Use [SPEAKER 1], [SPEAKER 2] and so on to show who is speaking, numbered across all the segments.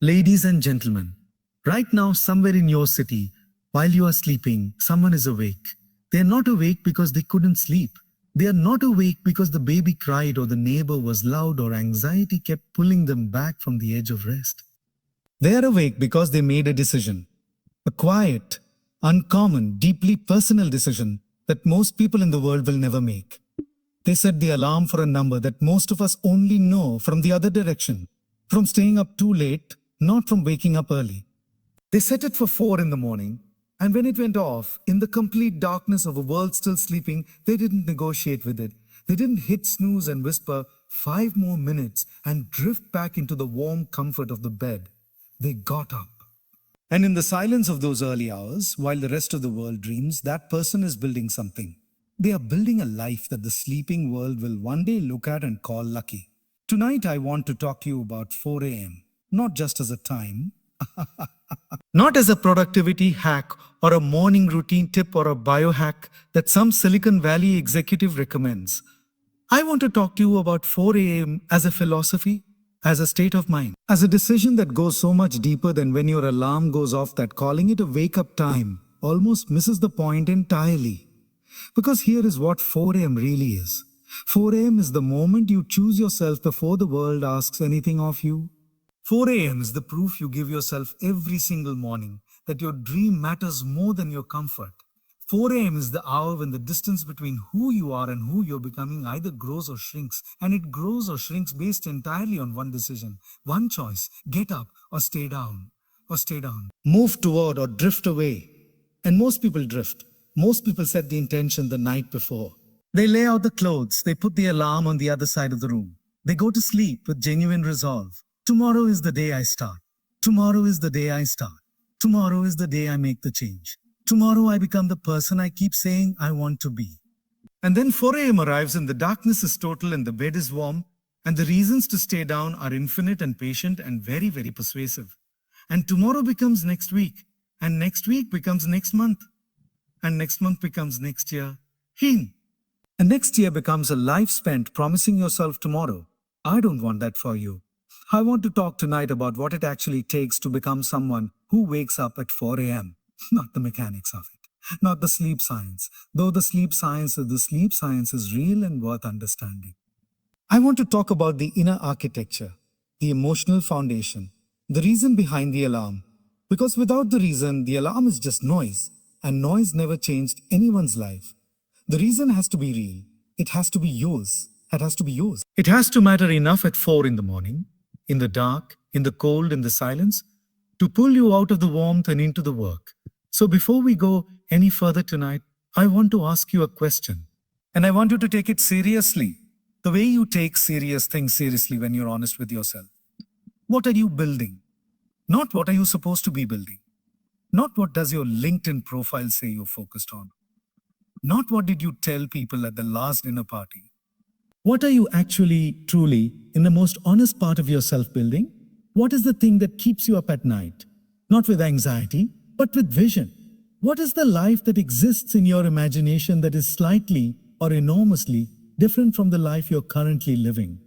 [SPEAKER 1] Ladies and gentlemen, right now, somewhere in your city, while you are sleeping, someone is awake. They are not awake because they couldn't sleep. They are not awake because the baby cried or the neighbor was loud or anxiety kept pulling them back from the edge of rest. They are awake because they made a decision. A quiet, uncommon, deeply personal decision that most people in the world will never make. They set the alarm for a number that most of us only know from the other direction, from staying up too late, not from waking up early. They set it for 4 in the morning, and when it went off, in the complete darkness of a world still sleeping, they didn't negotiate with it. They didn't hit snooze and whisper 5 more minutes and drift back into the warm comfort of the bed. They got up. And in the silence of those early hours, while the rest of the world dreams, that person is building something. They are building a life that the sleeping world will one day look at and call lucky. Tonight, I want to talk to you about 4 a.m., not just as a time, not as a productivity hack or a morning routine tip or a biohack that some Silicon Valley executive recommends. I want to talk to you about 4 a.m. as a philosophy, as a state of mind, as a decision that goes so much deeper than when your alarm goes off that calling it a wake-up time almost misses the point entirely. Because here is what 4 a.m. really is. 4 a.m. is the moment you choose yourself before the world asks anything of you. 4 a.m. is the proof you give yourself every single morning that your dream matters more than your comfort. 4 a.m. is the hour when the distance between who you are and who you're becoming either grows or shrinks, and it grows or shrinks based entirely on one decision, one choice: get up or stay down, move toward or drift away. And most people drift. Most people set the intention the night before. They lay out the clothes, they put the alarm on the other side of the room. They go to sleep with genuine resolve. Tomorrow is the day I start. Tomorrow is the day I start. Tomorrow is the day I make the change. Tomorrow I become the person I keep saying I want to be. And then 4 a.m. arrives and the darkness is total and the bed is warm and the reasons to stay down are infinite and patient and very, very persuasive. And tomorrow becomes next week and next week becomes next month and next month becomes next year. And next year becomes a life spent promising yourself tomorrow. I don't want that for you. I want to talk tonight about what it actually takes to become someone who wakes up at 4 a.m. Not the mechanics of it, not the sleep science, though the sleep science is real and worth understanding. I want to talk about the inner architecture, the emotional foundation, the reason behind the alarm. Because without the reason, the alarm is just noise, and noise never changed anyone's life. The reason has to be real. It has to be yours. It has to be yours. It has to matter enough at 4 in the morning, in the dark, in the cold, in the silence, to pull you out of the warmth and into the work. So before we go any further tonight, I want to ask you a question. And I want you to take it seriously, the way you take serious things seriously when you're honest with yourself. What are you building? Not what are you supposed to be building. Not what does your LinkedIn profile say you're focused on. Not what did you tell people at the last dinner party. What are you actually, truly, in the most honest part of your self-building? What is the thing that keeps you up at night? Not with anxiety, but with vision. What is the life that exists in your imagination that is slightly or enormously different from the life you're currently living?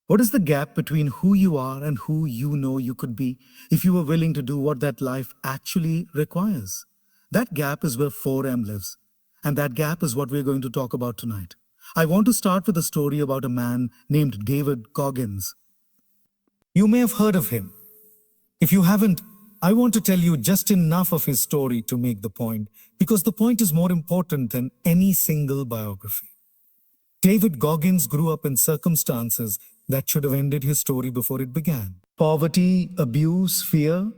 [SPEAKER 1] What is the gap between who you are and who you know you could be if you were willing to do what that life actually requires? That gap is where 4M lives. And that gap is what we're going to talk about tonight. I want to start with a story about a man named David Goggins. You may have heard of him. If you haven't, I want to tell you just enough of his story to make the point, because the point is more important than any single biography. David Goggins grew up in circumstances that should have ended his story before it began. Poverty, abuse, fear,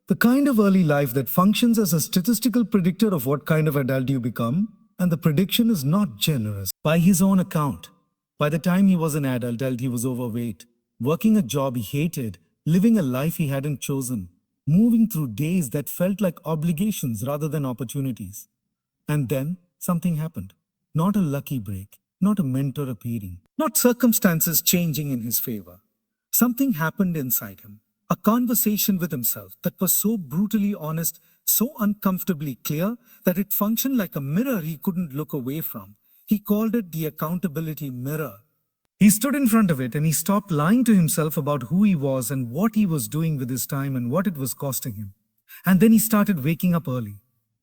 [SPEAKER 1] the kind of early life that functions as a statistical predictor of what kind of adult you become, and the prediction is not generous. By his own account, by the time he was an adult, he was overweight, working a job he hated, living a life he hadn't chosen, moving through days that felt like obligations rather than opportunities. And then something happened. Not a lucky break, not a mentor appearing, not circumstances changing in his favor. Something happened inside him, a conversation with himself that was so brutally honest, so uncomfortably clear that it functioned like a mirror he couldn't look away from. He called it the accountability mirror. He stood in front of it and he stopped lying to himself about who he was and what he was doing with his time and what it was costing him. And then he started waking up early.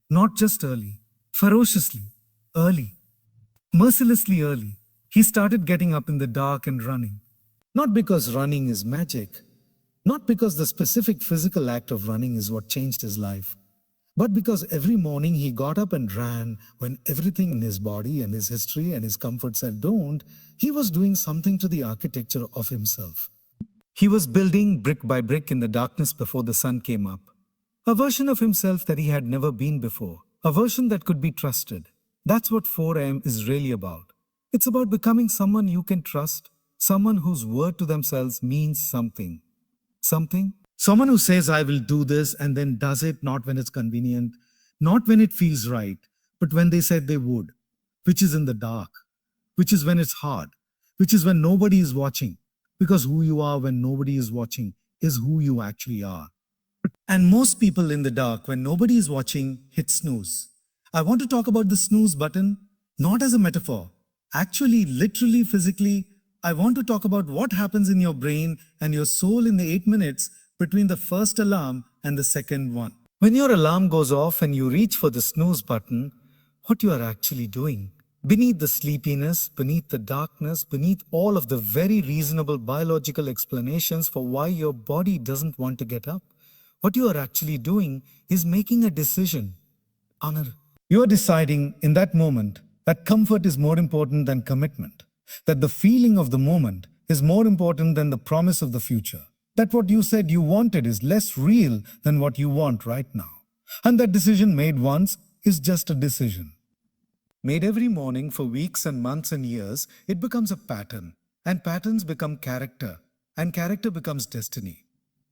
[SPEAKER 1] Not just early, ferociously early, mercilessly early. He started getting up in the dark and running. Not because running is magic, not because the specific physical act of running is what changed his life, but because every morning he got up and ran when everything in his body and his history and his comfort said don't, he was doing something to the architecture of himself. He was building brick by brick in the darkness before the sun came up. A version of himself that he had never been before. A version that could be trusted. That's what 4am is really about. It's about becoming someone you can trust, someone whose word to themselves means something. Something? Someone who says, I will do this and then does it not when it's convenient, not when it feels right, but when they said they would, which is in the dark, which is when it's hard, which is when nobody is watching, because who you are when nobody is watching is who you actually are. And most people in the dark, when nobody is watching, hit snooze. I want to talk about the snooze button, not as a metaphor. Actually, literally, physically, I want to talk about what happens in your brain and your soul in the 8 minutes between the first alarm and the second one. When your alarm goes off and you reach for the snooze button, what you are actually doing. Beneath the sleepiness, beneath the darkness, beneath all of the very reasonable biological explanations for why your body doesn't want to get up, what you are actually doing is making a decision. Honor. You are deciding in that moment that comfort is more important than commitment, that the feeling of the moment is more important than the promise of the future, that what you said you wanted is less real than what you want right now. And that decision made once is just a decision. Made every morning for weeks and months and years, it becomes a pattern, and patterns become character, and character becomes destiny.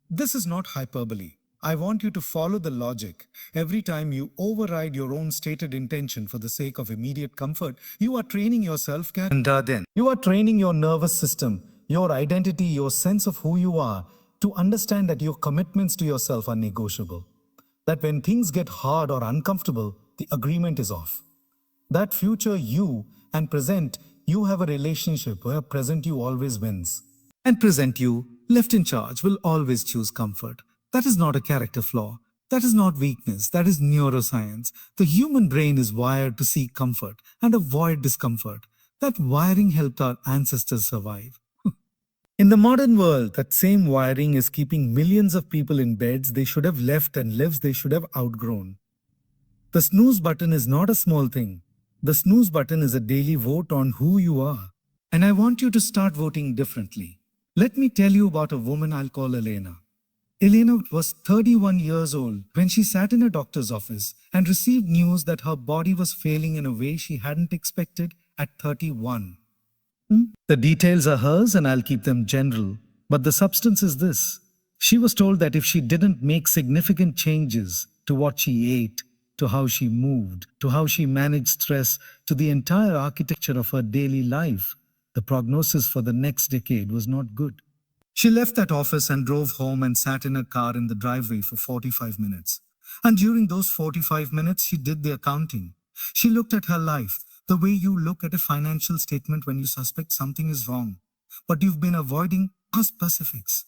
[SPEAKER 1] This is not hyperbole. I want you to follow the logic. Every time you override your own stated intention for the sake of immediate comfort, you are training your self-care. And then you are training your nervous system, your identity, your sense of who you are, to understand that your commitments to yourself are negotiable. That when things get hard or uncomfortable, the agreement is off. That future you and present you have a relationship where present you always wins. And present you, left in charge, will always choose comfort. That is not a character flaw. That is not weakness. That is neuroscience. The human brain is wired to seek comfort and avoid discomfort. That wiring helped our ancestors survive. In the modern world, that same wiring is keeping millions of people in beds they should have left and lives they should have outgrown. The snooze button is not a small thing. The snooze button is a daily vote on who you are. And I want you to start voting differently. Let me tell you about a woman I'll call Elena. Elena was 31 years old when she sat in a doctor's office and received news that her body was failing in a way she hadn't expected at 31. The details are hers and I'll keep them general, but the substance is this. She was told that if she didn't make significant changes to what she ate, to how she moved, to how she managed stress, to the entire architecture of her daily life, the prognosis for the next decade was not good. She left that office and drove home and sat in her car in the driveway for 45 minutes. And during those 45 minutes, she did the accounting. She looked at her life, the way you look at a financial statement when you suspect something is wrong, but you've been avoiding specifics.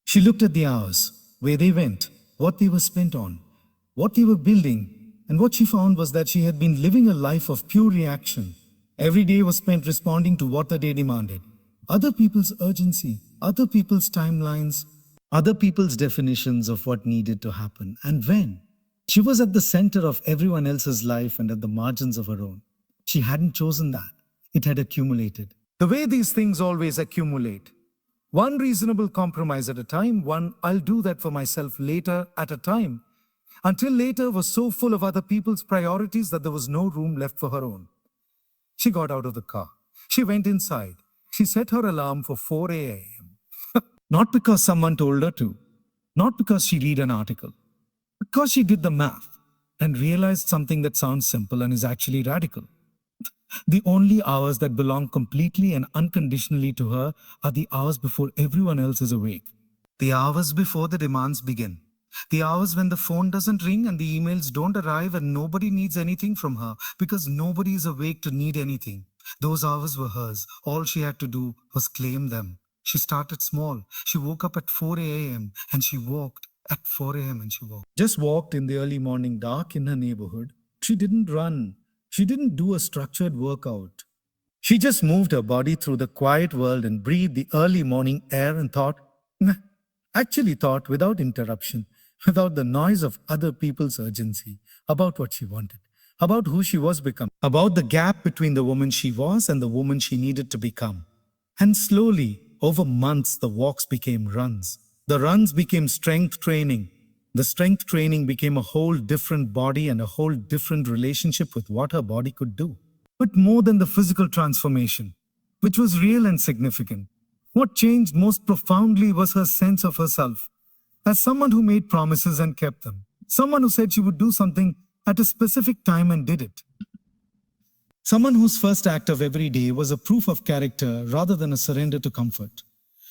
[SPEAKER 1] She looked at the hours, where they went, what they were spent on, what they were building, and what she found was that she had been living a life of pure reaction. Every day was spent responding to what the day demanded. Other people's urgency, other people's timelines, other people's definitions of what needed to happen and when. She was at the center of everyone else's life and at the margins of her own. She hadn't chosen that. It had accumulated. The way these things always accumulate. One reasonable compromise at a time, one I'll do that for myself later at a time. Until later was so full of other people's priorities that there was no room left for her own. She got out of the car. She went inside. She set her alarm for 4 a.m. Not because someone told her to. Not because she read an article. Because she did the math and realized something that sounds simple and is actually radical. The only hours that belong completely and unconditionally to her are the hours before everyone else is awake. The hours before the demands begin. The hours when the phone doesn't ring and the emails don't arrive and nobody needs anything from her because nobody is awake to need anything. Those hours were hers. All she had to do was claim them. She started small. She woke up at 4 a.m. and she walked at 4 a.m. and she walked. Just walked in the early morning dark in her neighborhood. She didn't run. She didn't do a structured workout. She just moved her body through the quiet world and breathed the early morning air and thought, "Nah." Actually thought without interruption, without the noise of other people's urgency, about what she wanted, about who she was becoming, about the gap between the woman she was and the woman she needed to become. And slowly, over months, the walks became runs. The runs became strength training. The strength training became a whole different body and a whole different relationship with what her body could do. But more than the physical transformation, which was real and significant, what changed most profoundly was her sense of herself as someone who made promises and kept them, someone who said she would do something at a specific time and did it. Someone whose first act of every day was a proof of character rather than a surrender to comfort.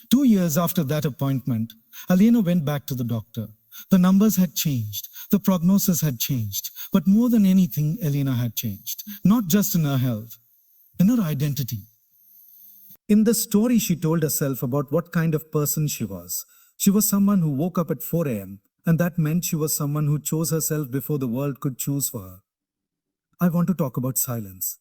[SPEAKER 1] 2 years after that appointment, Alina went back to the doctor. The numbers had changed, the prognosis had changed, but more than anything, Alina had changed, not just in her health, in her identity. In the story, she told herself about what kind of person she was. She was someone who woke up at 4 a.m., and that meant she was someone who chose herself before the world could choose for her. I want to talk about silence.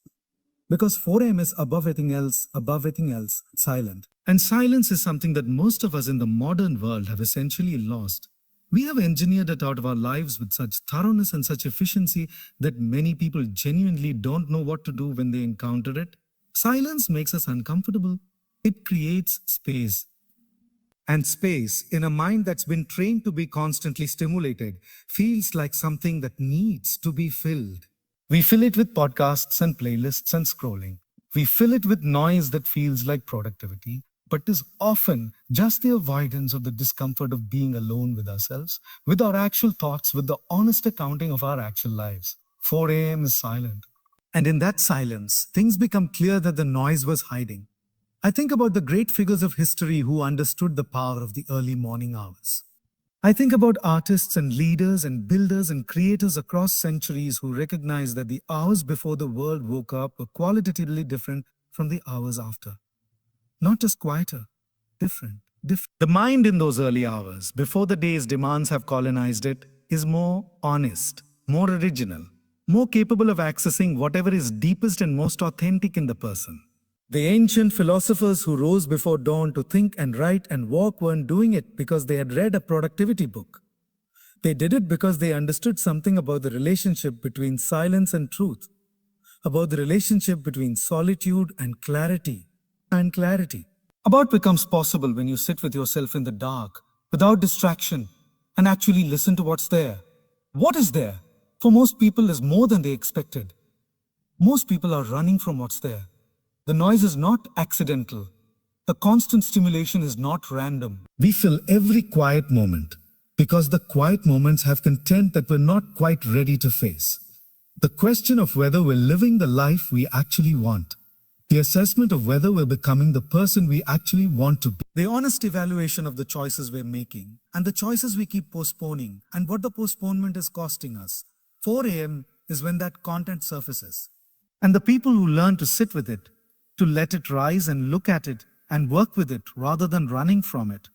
[SPEAKER 1] Because 4 a.m. is above everything else, silent. And silence is something that most of us in the modern world have essentially lost. We have engineered it out of our lives with such thoroughness and such efficiency that many people genuinely don't know what to do when they encounter it. Silence makes us uncomfortable. It creates space. And space, in a mind that's been trained to be constantly stimulated, feels like something that needs to be filled. We fill it with podcasts and playlists and scrolling. We fill it with noise that feels like productivity, but is often just the avoidance of the discomfort of being alone with ourselves, with our actual thoughts, with the honest accounting of our actual lives. 4 a.m. is silent. And in that silence, things become clear that the noise was hiding. I think about the great figures of history who understood the power of the early morning hours. I think about artists and leaders and builders and creators across centuries who recognized that the hours before the world woke up were qualitatively different from the hours after. Not just quieter, different. The mind in those early hours, before the day's demands have colonized it, is more honest, more original, more capable of accessing whatever is deepest and most authentic in the person. The ancient philosophers who rose before dawn to think and write and walk weren't doing it because they had read a productivity book. They did it because they understood something about the relationship between silence and truth, about the relationship between solitude and clarity, about what becomes possible when you sit with yourself in the dark, without distraction, and actually listen to what's there. What is there, for most people, is more than they expected. Most people are running from what's there. The noise is not accidental. The constant stimulation is not random. We fill every quiet moment because the quiet moments have content that we're not quite ready to face. The question of whether we're living the life we actually want. The assessment of whether we're becoming the person we actually want to be. The honest evaluation of the choices we're making and the choices we keep postponing and what the postponement is costing us. 4 a.m. is when that content surfaces. And the people who learn to sit with it, to let it rise and look at it and work with it rather than running from it.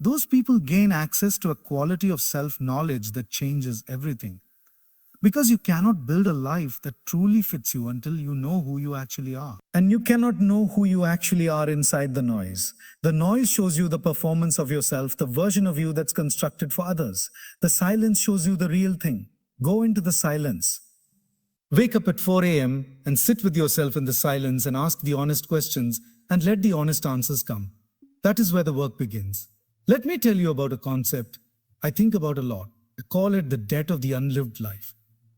[SPEAKER 1] Those people gain access to a quality of self-knowledge that changes everything. Because you cannot build a life that truly fits you until you know who you actually are. And you cannot know who you actually are inside the noise. The noise shows you the performance of yourself, the version of you that's constructed for others. The silence shows you the real thing. Go into the silence. Wake up at 4 a.m. and sit with yourself in the silence and ask the honest questions and let the honest answers come. That is where the work begins. Let me tell you about a concept I think about a lot. I call it the debt of the unlived life.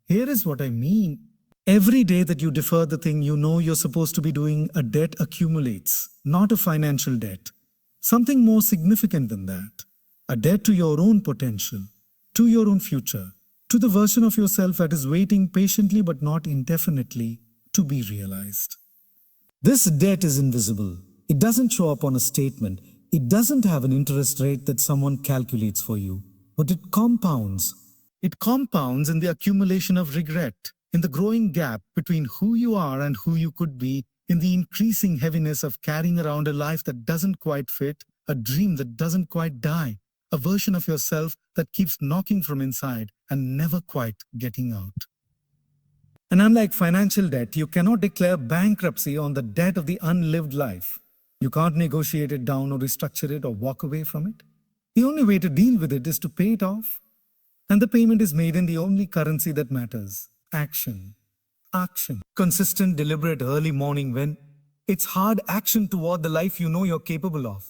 [SPEAKER 1] Here is what I mean. Every day that you defer the thing you know you're supposed to be doing, a debt accumulates, not a financial debt. Something more significant than that. A debt to your own potential, to your own future, to the version of yourself that is waiting patiently but not indefinitely to be realized. This debt is invisible. It doesn't show up on a statement. It doesn't have an interest rate that someone calculates for you, but it compounds. It compounds in the accumulation of regret, in the growing gap between who you are and who you could be, in the increasing heaviness of carrying around a life that doesn't quite fit, a dream that doesn't quite die, a version of yourself that keeps knocking from inside and never quite getting out. And unlike financial debt, you cannot declare bankruptcy on the debt of the unlived life. You can't negotiate it down or restructure it or walk away from it. The only way to deal with it is to pay it off. And the payment is made in the only currency that matters: action. Action. Consistent, deliberate early morning when it's hard action toward the life you know you're capable of.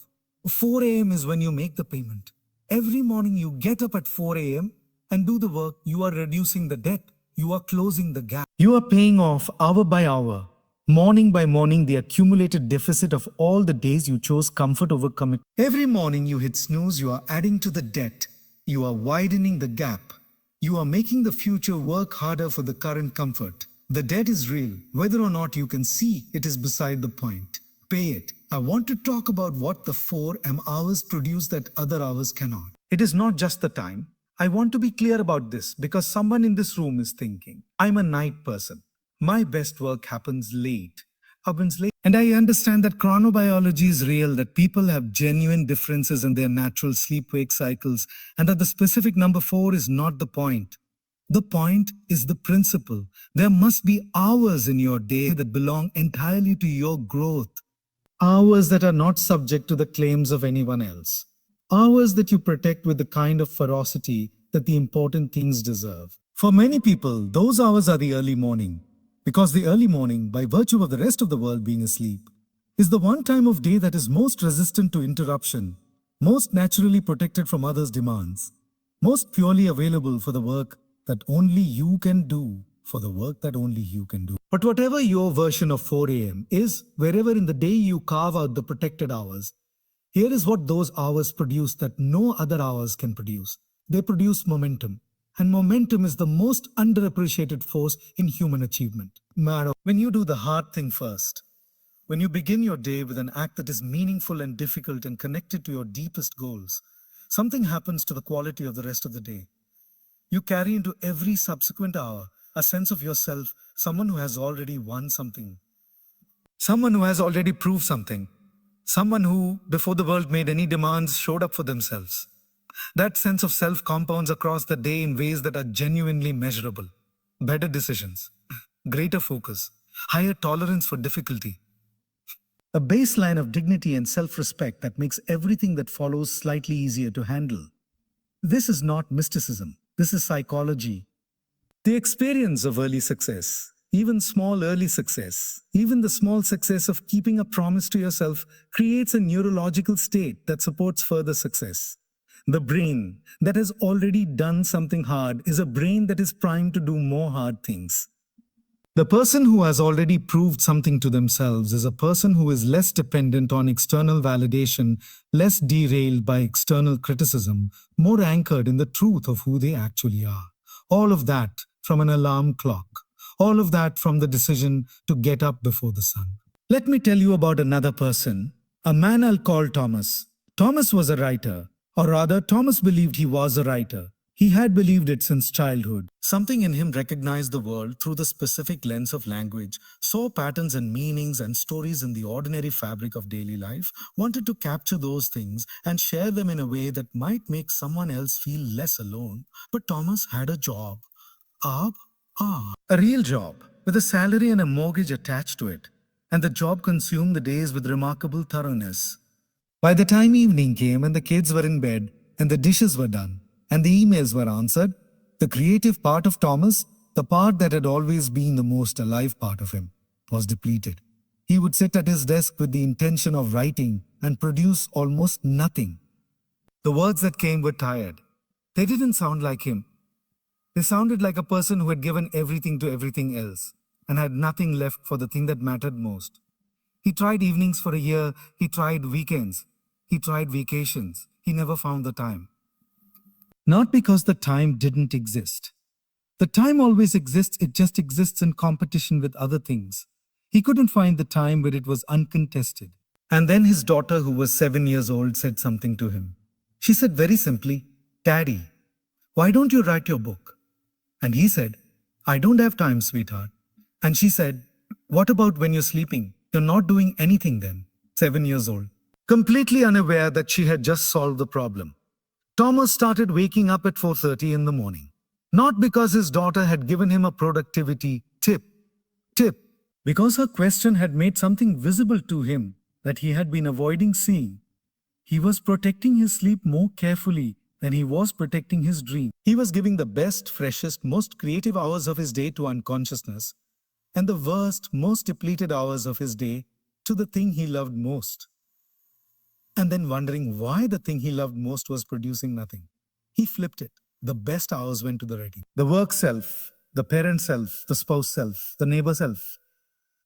[SPEAKER 1] 4 a.m. is when you make the payment. Every morning you get up at 4 a.m. and do the work. You are reducing the debt. You are closing the gap. You are paying off hour by hour, morning by morning, the accumulated deficit of all the days you chose comfort over commitment. Every morning you hit snooze, you are adding to the debt. You are widening the gap. You are making the future work harder for the current comfort. The debt is real. Whether or not you can see it is beside the point. Pay it. I want to talk about what the 4 hours produce that other hours cannot. It is not just the time. I want to be clear about this because someone in this room is thinking, I'm a night person. My best work happens late. And I understand that chronobiology is real, that people have genuine differences in their natural sleep-wake cycles, and that the specific number 4 is not the point. The point is the principle. There must be hours in your day that belong entirely to your growth. Hours that are not subject to the claims of anyone else. Hours that you protect with the kind of ferocity that the important things deserve. For many people, those hours are the early morning, because the early morning, by virtue of the rest of the world being asleep, is the one time of day that is most resistant to interruption, most naturally protected from others' demands, most purely available for the work that only you can do, But whatever your version of 4 a.m. is, wherever in the day you carve out the protected hours, here is what those hours produce that no other hours can produce. They produce momentum. And momentum is the most underappreciated force in human achievement. When you do the hard thing first, when you begin your day with an act that is meaningful and difficult and connected to your deepest goals, something happens to the quality of the rest of the day. You carry into every subsequent hour a sense of yourself, someone who has already won something, someone who has already proved something, someone who, before the world made any demands, showed up for themselves. That sense of self compounds across the day in ways that are genuinely measurable. Better decisions, greater focus, higher tolerance for difficulty. A baseline of dignity and self-respect that makes everything that follows slightly easier to handle. This is not mysticism. This is psychology. The experience of early success, even small early success, even the small success of keeping a promise to yourself, creates a neurological state that supports further success. The brain that has already done something hard is a brain that is primed to do more hard things. The person who has already proved something to themselves is a person who is less dependent on external validation, less derailed by external criticism, more anchored in the truth of who they actually are. All of that from an alarm clock. All of that from the decision to get up before the sun. Let me tell you about another person, a man I'll call Thomas. Thomas was a writer, or rather, Thomas believed he was a writer. He had believed it since childhood. Something in him recognized the world through the specific lens of language, saw patterns and meanings and stories in the ordinary fabric of daily life, wanted to capture those things and share them in a way that might make someone else feel less alone. But Thomas had a job. A real job, with a salary and a mortgage attached to it. And the job consumed the days with remarkable thoroughness. By the time evening came and the kids were in bed and the dishes were done and the emails were answered, the creative part of Thomas, the part that had always been the most alive part of him, was depleted. He would sit at his desk with the intention of writing and produce almost nothing. The words that came were tired. They didn't sound like him. They sounded like a person who had given everything to everything else and had nothing left for the thing that mattered most. He tried evenings for a year. He tried weekends. He tried vacations. He never found the time. Not because the time didn't exist. The time always exists, it just exists in competition with other things. He couldn't find the time where it was uncontested. And then his daughter, who was 7 years old, said something to him. She said very simply, "Daddy, why don't you write your book?" And he said, "I don't have time, sweetheart." And she said, "What about when you're sleeping? You're not doing anything then. 7 years old. Completely unaware that she had just solved the problem. Thomas started waking up at 4:30 in the morning. Not because his daughter had given him a productivity tip, because her question had made something visible to him that he had been avoiding seeing. He was protecting his sleep more carefully than he was protecting his dream. He was giving the best, freshest, most creative hours of his day to unconsciousness, and the worst, most depleted hours of his day to the thing he loved most. And then wondering why the thing he loved most was producing nothing. He flipped it. The best hours went to the ready. The work self, the parent self, the spouse self, the neighbor self.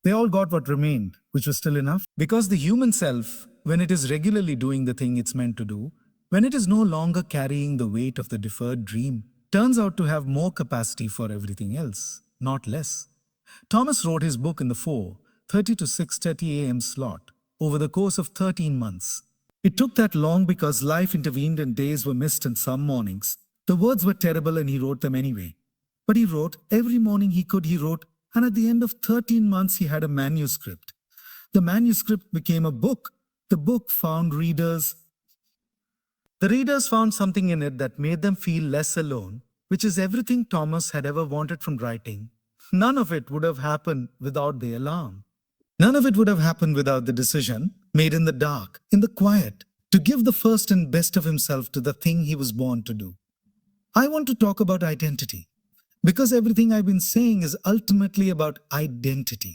[SPEAKER 1] They all got what remained, which was still enough. Because the human self, when it is regularly doing the thing it's meant to do, when it is no longer carrying the weight of the deferred dream, turns out to have more capacity for everything else, not less. Thomas wrote his book in the 4:30 to 6:30 a.m. slot over the course of 13 months. It took that long because life intervened and days were missed and some mornings. The words were terrible and he wrote them anyway. But he wrote every morning he could, he wrote, and at the end of 13 months he had a manuscript. The manuscript became a book. The book found readers. The readers found something in it that made them feel less alone, which is everything Thomas had ever wanted from writing. None of it would have happened without the alarm. None of it would have happened without the decision, made in the dark, in the quiet, to give the first and best of himself to the thing he was born to do. I want to talk about identity, because everything I've been saying is ultimately about identity.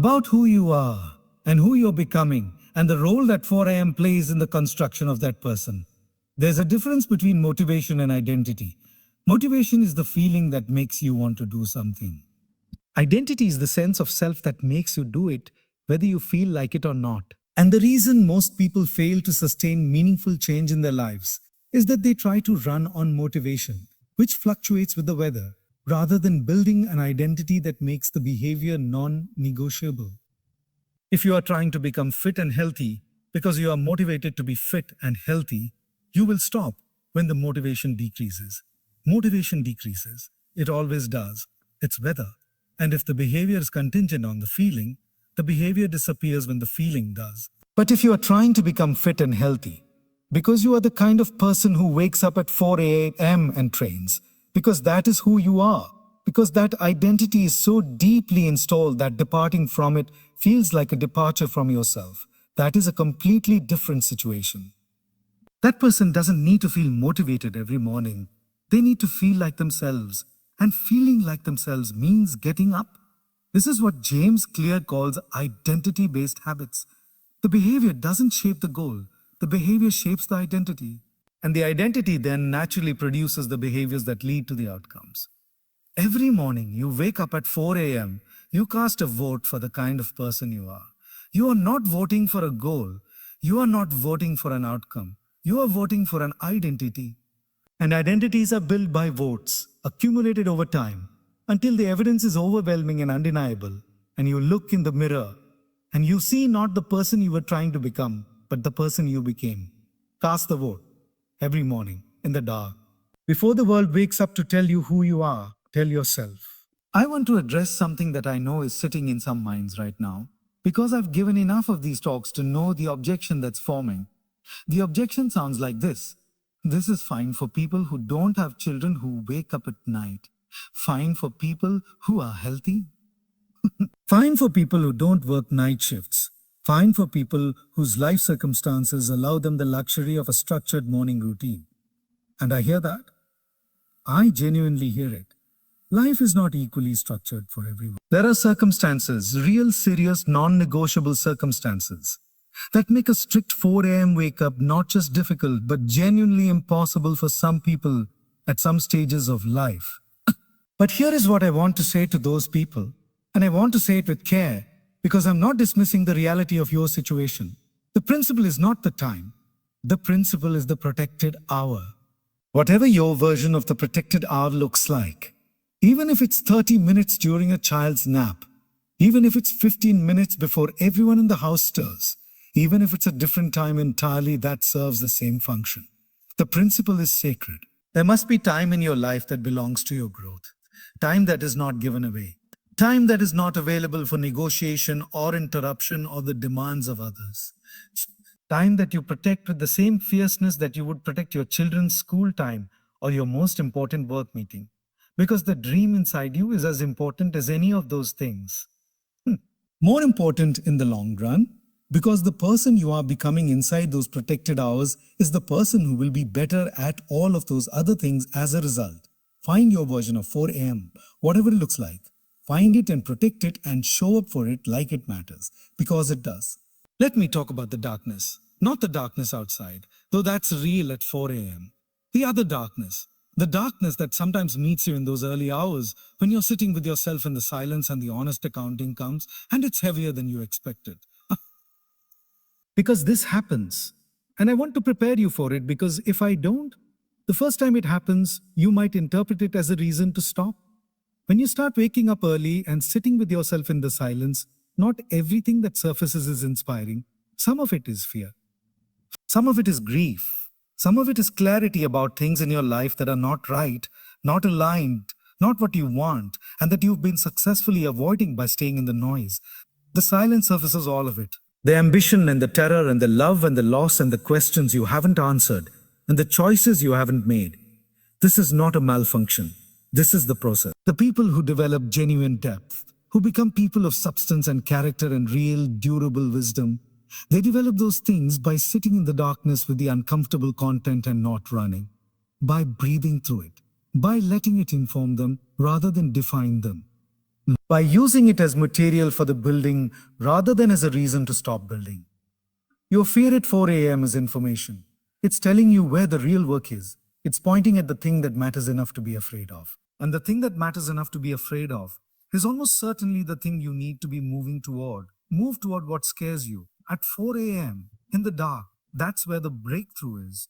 [SPEAKER 1] About who you are and who you're becoming and the role that 4 a.m. plays in the construction of that person. There's a difference between motivation and identity. Motivation is the feeling that makes you want to do something. Identity is the sense of self that makes you do it, whether you feel like it or not. And the reason most people fail to sustain meaningful change in their lives is that they try to run on motivation, which fluctuates with the weather, rather than building an identity that makes the behavior non-negotiable. If you are trying to become fit and healthy because you are motivated to be fit and healthy, you will stop when the motivation decreases. Motivation decreases. It always does. It's weather. And if the behavior is contingent on the feeling, the behavior disappears when the feeling does. But if you are trying to become fit and healthy, because you are the kind of person who wakes up at 4 a.m. and trains, because that is who you are, because that identity is so deeply installed that departing from it feels like a departure from yourself, that is a completely different situation. That person doesn't need to feel motivated every morning. They need to feel like themselves. And feeling like themselves means getting up. This is what James Clear calls identity-based habits. The behavior doesn't shape the goal. The behavior shapes the identity. And the identity then naturally produces the behaviors that lead to the outcomes. Every morning you wake up at 4 a.m., you cast a vote for the kind of person you are. You are not voting for a goal. You are not voting for an outcome. You are voting for an identity. And identities are built by votes, accumulated over time, until the evidence is overwhelming and undeniable, and you look in the mirror, and you see not the person you were trying to become, but the person you became. Cast the vote every morning in the dark. Before the world wakes up to tell you who you are, tell yourself. I want to address something that I know is sitting in some minds right now, because I've given enough of these talks to know the objection that's forming. The objection sounds like this. This is fine for people who don't have children who wake up at night. Fine for people who are healthy. Fine for people who don't work night shifts. Fine for people whose life circumstances allow them the luxury of a structured morning routine. And I hear that. I genuinely hear it. Life is not equally structured for everyone. There are circumstances, real serious non-negotiable circumstances, that make a strict 4 a.m. wake up not just difficult but genuinely impossible for some people at some stages of life. But here is what I want to say to those people, and I want to say it with care, because I'm not dismissing the reality of your situation. The principle is not the time. The principle is the protected hour. Whatever your version of the protected hour looks like, even if it's 30 minutes during a child's nap, even if it's 15 minutes before everyone in the house stirs, even if it's a different time entirely, that serves the same function. The principle is sacred. There must be time in your life that belongs to your growth. Time that is not given away. Time that is not available for negotiation or interruption or the demands of others. Time that you protect with the same fierceness that you would protect your children's school time or your most important work meeting. Because the dream inside you is as important as any of those things. More important in the long run, because the person you are becoming inside those protected hours is the person who will be better at all of those other things as a result. Find your version of 4 a.m., whatever it looks like. Find it and protect it and show up for it like it matters, because it does. Let me talk about the darkness. Not the darkness outside, though that's real at 4 a.m. The other darkness. The darkness that sometimes meets you in those early hours when you're sitting with yourself in the silence and the honest accounting comes and it's heavier than you expected. Because this happens. And I want to prepare you for it because if I don't, the first time it happens, you might interpret it as a reason to stop. When you start waking up early and sitting with yourself in the silence, not everything that surfaces is inspiring. Some of it is fear. Some of it is grief. Some of it is clarity about things in your life that are not right, not aligned, not what you want, and that you've been successfully avoiding by staying in the noise. The silence surfaces all of it. The ambition and the terror and the love and the loss and the questions you haven't answered and the choices you haven't made. This is not a malfunction. This is the process. The people who develop genuine depth, who become people of substance and character and real, durable wisdom, they develop those things by sitting in the darkness with the uncomfortable content and not running, by breathing through it, by letting it inform them rather than define them, by using it as material for the building rather than as a reason to stop building. Your fear at 4 a.m. is information. It's telling you where the real work is. It's pointing at the thing that matters enough to be afraid of. And the thing that matters enough to be afraid of is almost certainly the thing you need to be moving toward. Move toward what scares you. At 4 a.m., in the dark, that's where the breakthrough is.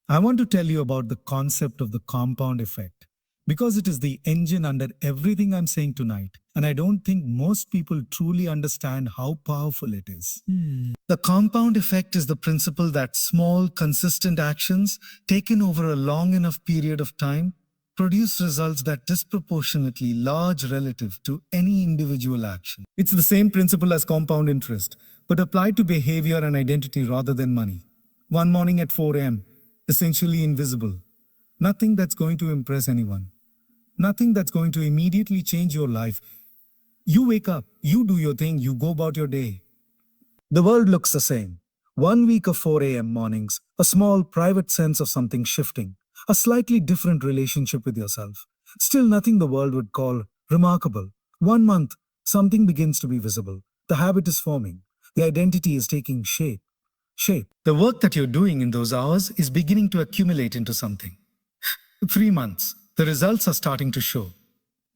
[SPEAKER 1] I want to tell you about the concept of the compound effect because it is the engine under everything I'm saying tonight, and I don't think most people truly understand how powerful it is. The compound effect is the principle that small, consistent actions taken over a long enough period of time produce results that disproportionately large relative to any individual action. It's the same principle as compound interest, but applied to behavior and identity rather than money. One morning at 4 a.m., essentially invisible. Nothing that's going to impress anyone. Nothing that's going to immediately change your life. You wake up, you do your thing, you go about your day. The world looks the same. 1 week of 4 a.m. mornings, a small private sense of something shifting, a slightly different relationship with yourself. Still nothing the world would call remarkable. 1 month, something begins to be visible. The habit is forming. The identity is taking shape. The work that you're doing in those hours is beginning to accumulate into something. 3 months, the results are starting to show.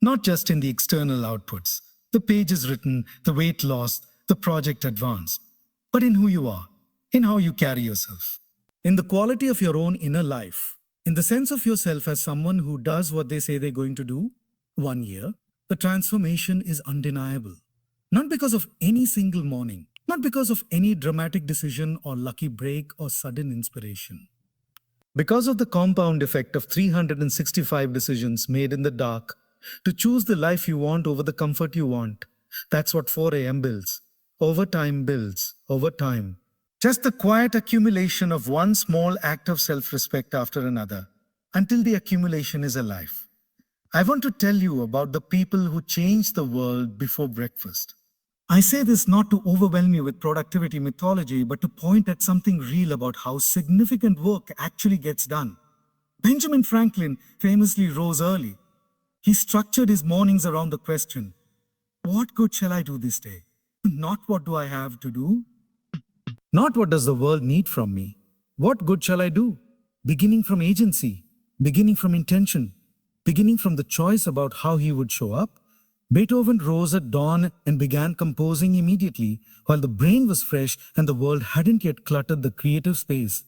[SPEAKER 1] Not just in the external outputs. The page is written, the weight lost, the project advanced. But in who you are, in how you carry yourself. In the quality of your own inner life. In the sense of yourself as someone who does what they say they're going to do. 1 year, the transformation is undeniable. Not because of any single morning. Not because of any dramatic decision or lucky break or sudden inspiration. Because of the compound effect of 365 decisions made in the dark to choose the life you want over the comfort you want. That's what 4 a.m. builds. Over time builds. Over time. Just the quiet accumulation of one small act of self-respect after another until the accumulation is alive. I want to tell you about the people who changed the world before breakfast. I say this not to overwhelm you with productivity mythology, but to point at something real about how significant work actually gets done. Benjamin Franklin famously rose early. He structured his mornings around the question, what good shall I do this day? Not what do I have to do? Not what does the world need from me? What good shall I do? Beginning from agency, beginning from intention, beginning from the choice about how he would show up. Beethoven rose at dawn and began composing immediately while the brain was fresh and the world hadn't yet cluttered the creative space.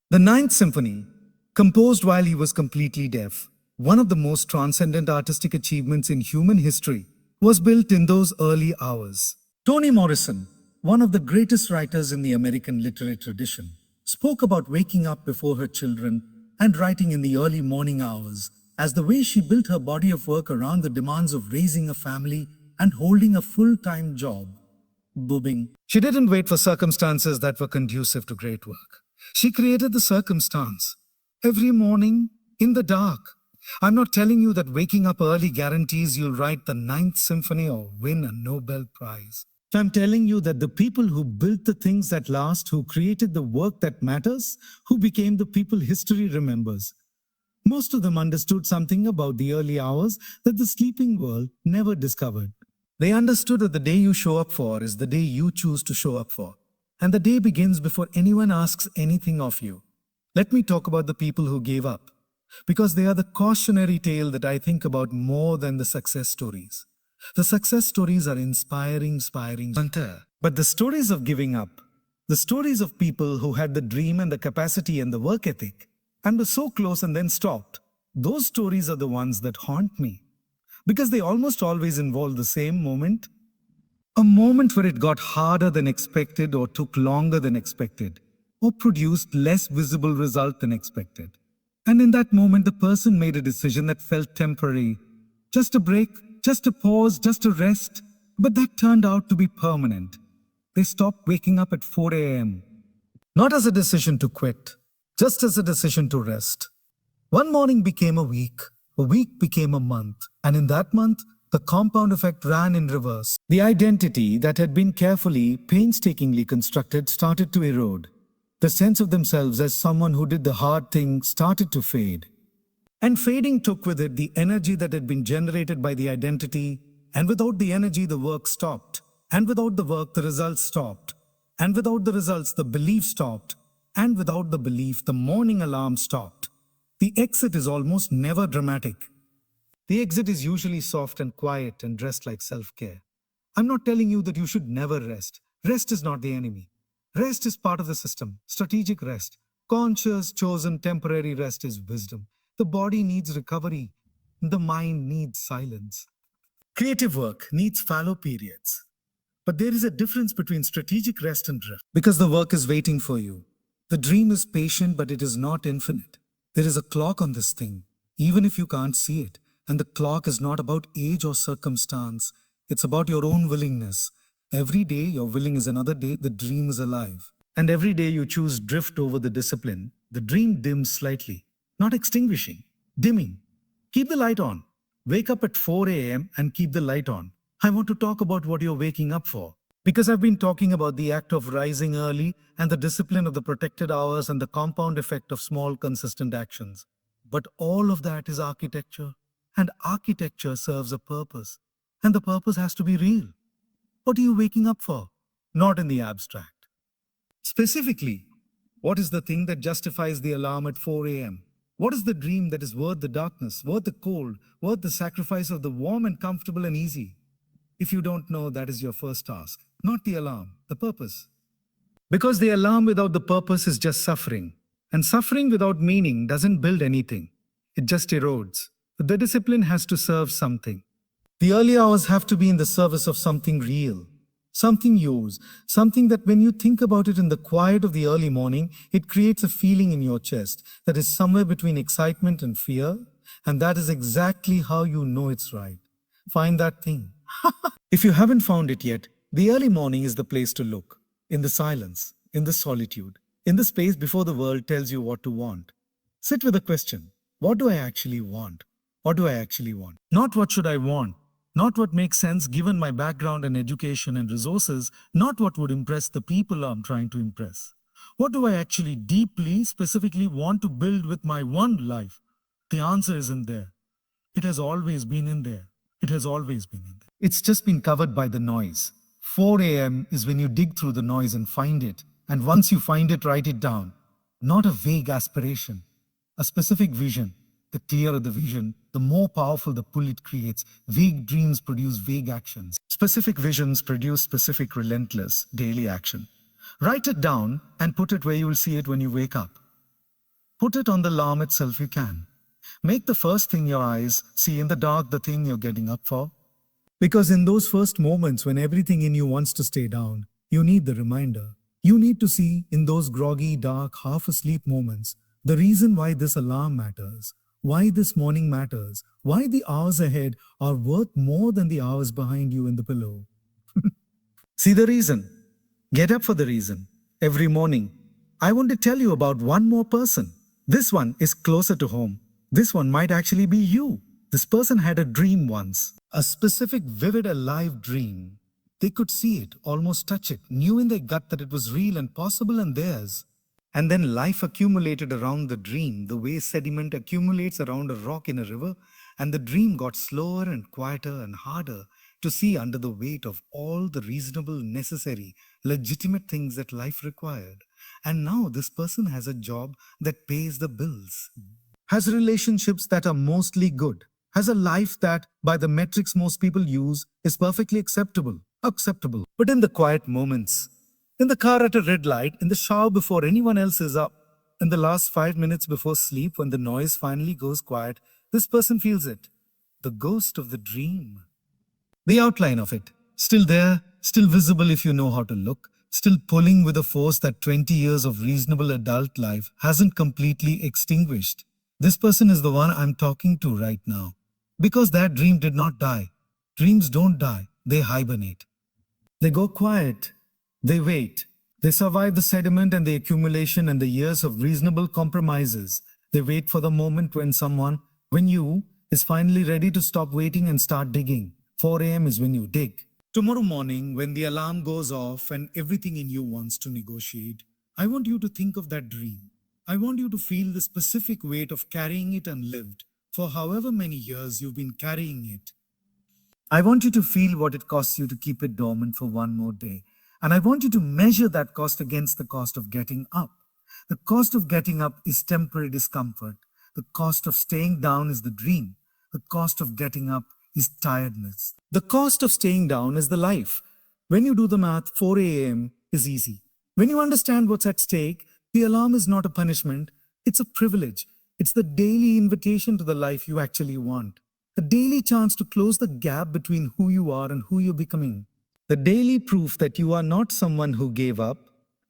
[SPEAKER 1] The Ninth Symphony, composed while he was completely deaf, one of the most transcendent artistic achievements in human history, was built in those early hours. Toni Morrison, one of the greatest writers in the American literary tradition, spoke about waking up before her children and writing in the early morning hours as the way she built her body of work around the demands of raising a family and holding a full-time job. Booming. She didn't wait for circumstances that were conducive to great work. She created the circumstance. Every morning, in the dark. I'm not telling you that waking up early guarantees you'll write the Ninth Symphony or win a Nobel Prize. I'm telling you that the people who built the things that last, who created the work that matters, who became the people history remembers, most of them understood something about the early hours that the sleeping world never discovered. They understood that the day you show up for is the day you choose to show up for. And the day begins before anyone asks anything of you. Let me talk about the people who gave up, because they are the cautionary tale that I think about more than the success stories. The success stories are inspiring. But the stories of giving up, the stories of people who had the dream and the capacity and the work ethic, and were so close and then stopped, those stories are the ones that haunt me. Because they almost always involve the same moment. A moment where it got harder than expected, or took longer than expected, or produced less visible result than expected. And in that moment, the person made a decision that felt temporary. Just a break, just a pause, just a rest. But that turned out to be permanent. They stopped waking up at 4 a.m. Not as a decision to quit, just as a decision to rest. One morning became a week became a month, and in that month, the compound effect ran in reverse. The identity that had been carefully, painstakingly constructed started to erode. The sense of themselves as someone who did the hard thing started to fade. And fading took with it the energy that had been generated by the identity, and without the energy, the work stopped. And without the work, the results stopped. And without the results, the belief stopped. And without the belief, the morning alarm stopped. The exit is almost never dramatic. The exit is usually soft and quiet and dressed like self-care. I'm not telling you that you should never rest. Rest is not the enemy. Rest is part of the system. Strategic rest. Conscious, chosen, temporary rest is wisdom. The body needs recovery. The mind needs silence. Creative work needs fallow periods. But there is a difference between strategic rest and drift. Because the work is waiting for you. The dream is patient, but it is not infinite. There is a clock on this thing, even if you can't see it. And the clock is not about age or circumstance. It's about your own willingness. Every day you're willing is another day the dream is alive. And every day you choose drift over the discipline, the dream dims slightly. Not extinguishing, dimming. Keep the light on. Wake up at 4 a.m. and keep the light on. I want to talk about what you're waking up for. Because I've been talking about the act of rising early and the discipline of the protected hours and the compound effect of small, consistent actions. But all of that is architecture. And architecture serves a purpose. And the purpose has to be real. What are you waking up for? Not in the abstract. Specifically, what is the thing that justifies the alarm at 4 a.m.? What is the dream that is worth the darkness, worth the cold, worth the sacrifice of the warm and comfortable and easy? If you don't know, that is your first task. Not the alarm, the purpose. Because the alarm without the purpose is just suffering. And suffering without meaning doesn't build anything. It just erodes. The discipline has to serve something. The early hours have to be in the service of something real. Something yours. Something that when you think about it in the quiet of the early morning, it creates a feeling in your chest that is somewhere between excitement and fear. And that is exactly how you know it's right. Find that thing. If you haven't found it yet, the early morning is the place to look. In the silence, in the solitude, in the space before the world tells you what to want. Sit with the question, what do I actually want? What do I actually want? Not what should I want? Not what makes sense given my background and education and resources, not what would impress the people I'm trying to impress. What do I actually deeply, specifically want to build with my one life? The answer isn't there. It has always been in there. It has always been in there. It's just been covered by the noise. 4 a.m. is when you dig through the noise and find it. And once you find it, write it down. Not a vague aspiration, a specific vision. The clearer the vision, the more powerful the pull it creates. Vague dreams produce vague actions. Specific visions produce specific, relentless, daily action. Write it down and put it where you will see it when you wake up. Put it on the alarm itself you can. Make the first thing your eyes see in the dark the thing you're getting up for. Because in those first moments when everything in you wants to stay down, you need the reminder. You need to see in those groggy, dark, half-asleep moments the reason why this alarm matters. Why this morning matters, why the hours ahead are worth more than the hours behind you in the pillow. See the reason. Get up for the reason. Every morning. I want to tell you about one more person. This one is closer to home. This one might actually be you. This person had a dream once. A specific, vivid, alive dream. They could see it, almost touch it, knew in their gut that it was real and possible and theirs. And then life accumulated around the dream, the way sediment accumulates around a rock in a river, and the dream got slower and quieter and harder to see under the weight of all the reasonable, necessary, legitimate things that life required. And now this person has a job that pays the bills, has relationships that are mostly good, has a life that, by the metrics most people use, is perfectly acceptable. Acceptable. But in the quiet moments, in the car at a red light, in the shower before anyone else is up, in the last 5 minutes before sleep, when the noise finally goes quiet, this person feels it. The ghost of the dream. The outline of it. Still there, still visible if you know how to look, still pulling with a force that 20 years of reasonable adult life hasn't completely extinguished. This person is the one I'm talking to right now. Because that dream did not die. Dreams don't die, they hibernate. They go quiet. They wait. They survive the sediment and the accumulation and the years of reasonable compromises. They wait for the moment when someone, when you, is finally ready to stop waiting and start digging. 4 a.m. is when you dig. Tomorrow morning, when the alarm goes off and everything in you wants to negotiate, I want you to think of that dream. I want you to feel the specific weight of carrying it unlived for however many years you've been carrying it. I want you to feel what it costs you to keep it dormant for one more day. And I want you to measure that cost against the cost of getting up. The cost of getting up is temporary discomfort. The cost of staying down is the dream. The cost of getting up is tiredness. The cost of staying down is the life. When you do the math, 4 a.m. is easy. When you understand what's at stake, the alarm is not a punishment, it's a privilege. It's the daily invitation to the life you actually want. The daily chance to close the gap between who you are and who you're becoming. The daily proof that you are not someone who gave up,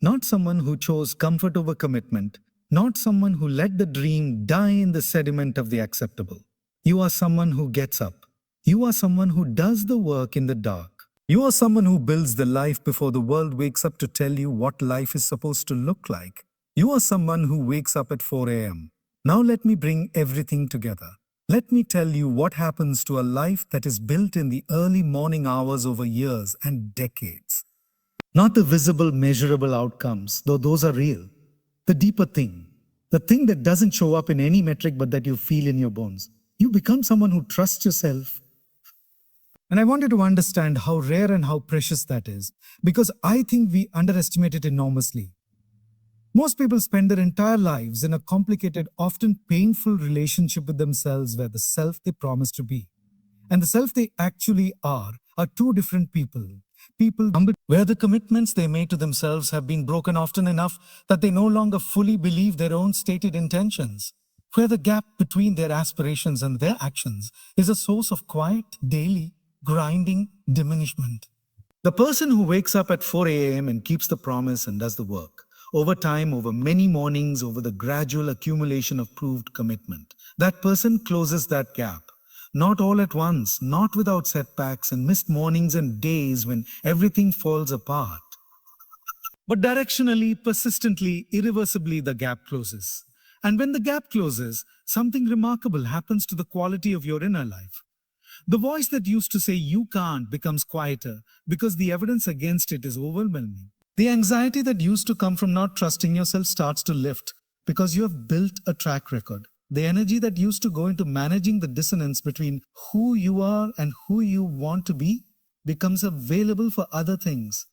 [SPEAKER 1] not someone who chose comfort over commitment, not someone who let the dream die in the sediment of the acceptable. You are someone who gets up. You are someone who does the work in the dark. You are someone who builds the life before the world wakes up to tell you what life is supposed to look like. You are someone who wakes up at 4 a.m. Now let me bring everything together. Let me tell you what happens to a life that is built in the early morning hours over years and decades. Not the visible, measurable outcomes, though those are real. The deeper thing. The thing that doesn't show up in any metric but that you feel in your bones. You become someone who trusts yourself. And I want you to understand how rare and how precious that is, because I think we underestimate it enormously. Most people spend their entire lives in a complicated, often painful relationship with themselves where the self they promise to be and the self they actually are two different people. People where the commitments they made to themselves have been broken often enough that they no longer fully believe their own stated intentions. Where the gap between their aspirations and their actions is a source of quiet, daily, grinding diminishment. The person who wakes up at 4 a.m. and keeps the promise and does the work, over time, over many mornings, over the gradual accumulation of proved commitment, that person closes that gap. Not all at once, not without setbacks and missed mornings and days when everything falls apart. But directionally, persistently, irreversibly, the gap closes. And when the gap closes, something remarkable happens to the quality of your inner life. The voice that used to say you can't becomes quieter because the evidence against it is overwhelming. The anxiety that used to come from not trusting yourself starts to lift because you have built a track record. The energy that used to go into managing the dissonance between who you are and who you want to be becomes available for other things,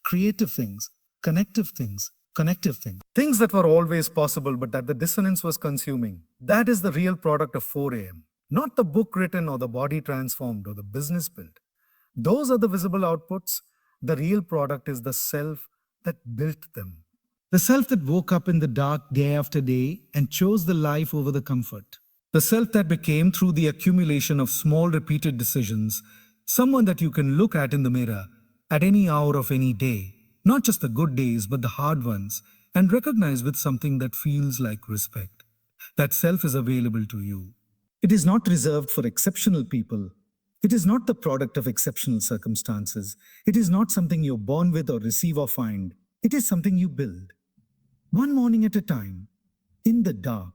[SPEAKER 1] creative things, connective things, connective things. Things that were always possible but that the dissonance was consuming. That is the real product of 4 a.m. Not the book written or the body transformed or the business built. Those are the visible outputs. The real product is the self that built them. The self that woke up in the dark day after day and chose the life over the comfort. The self that became, through the accumulation of small repeated decisions, someone that you can look at in the mirror at any hour of any day, not just the good days but the hard ones, and recognize with something that feels like respect. That self is available to you. It is not reserved for exceptional people. It is not the product of exceptional circumstances. It is not something you're born with or receive or find. It is something you build. One morning at a time, in the dark,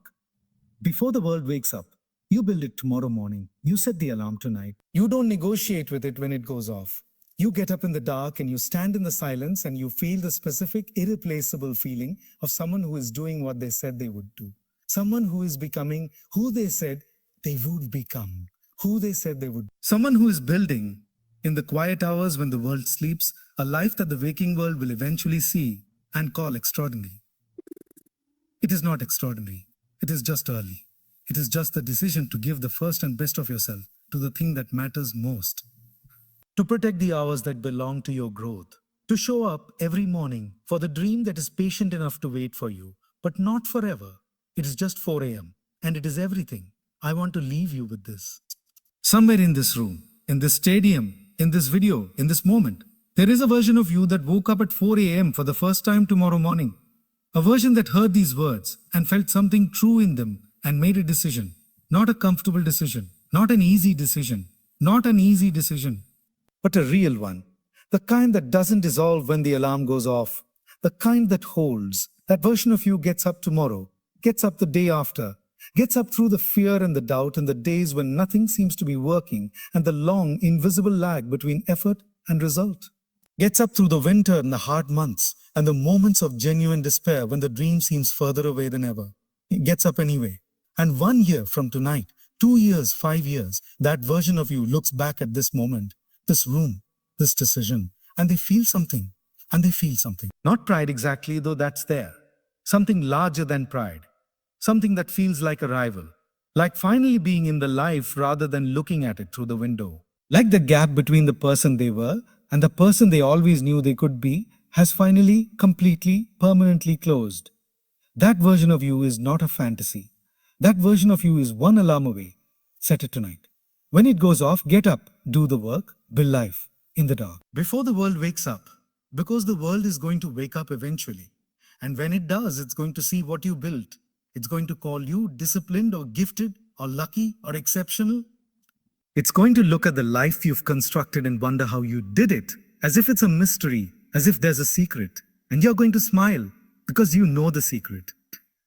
[SPEAKER 1] before the world wakes up. You build it tomorrow morning. You set the alarm tonight. You don't negotiate with it when it goes off. You get up in the dark and you stand in the silence and you feel the specific, irreplaceable feeling of someone who is doing what they said they would do. Someone who is becoming who they said they would become, who they said they would. Someone who is building, in the quiet hours when the world sleeps, a life that the waking world will eventually see and call extraordinary. It is not extraordinary. It is just early. It is just the decision to give the first and best of yourself to the thing that matters most. To protect the hours that belong to your growth. To show up every morning for the dream that is patient enough to wait for you, but not forever. It is just 4 a.m. and it is everything. I want to leave you with this. Somewhere in this room, in this stadium, in this video, in this moment, there is a version of you that woke up at 4 a.m. for the first time tomorrow morning. A version that heard these words and felt something true in them and made a decision. Not a comfortable decision, not an easy decision, not an easy decision, but a real one. The kind that doesn't dissolve when the alarm goes off. The kind that holds. That version of you gets up tomorrow, gets up the day after, gets up through the fear and the doubt and the days when nothing seems to be working and the long, invisible lag between effort and result. Gets up through the winter and the hard months and the moments of genuine despair when the dream seems further away than ever. It gets up anyway. And 1 year from tonight, 2 years, 5 years, that version of you looks back at this moment, this room, this decision, and they feel something. And they feel something. Not pride exactly, though that's there. Something larger than pride. Something that feels like a rival. Like finally being in the life rather than looking at it through the window. Like the gap between the person they were and the person they always knew they could be has finally, completely, permanently closed. That version of you is not a fantasy. That version of you is one alarm away. Set it tonight. When it goes off, get up, do the work, build life in the dark. Before the world wakes up, because the world is going to wake up eventually. And when it does, it's going to see what you built. It's going to call you disciplined or gifted or lucky or exceptional. It's going to look at the life you've constructed and wonder how you did it, as if it's a mystery, as if there's a secret. And you're going to smile because you know the secret.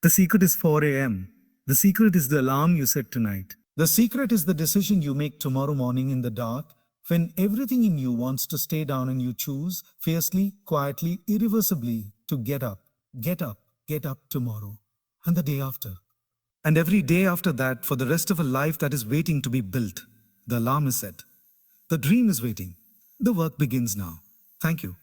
[SPEAKER 1] The secret is 4 a.m. The secret is the alarm you set tonight. The secret is the decision you make tomorrow morning in the dark when everything in you wants to stay down and you choose fiercely, quietly, irreversibly to get up tomorrow and the day after. And every day after that for the rest of a life that is waiting to be built. The alarm is set. The dream is waiting. The work begins now. Thank you.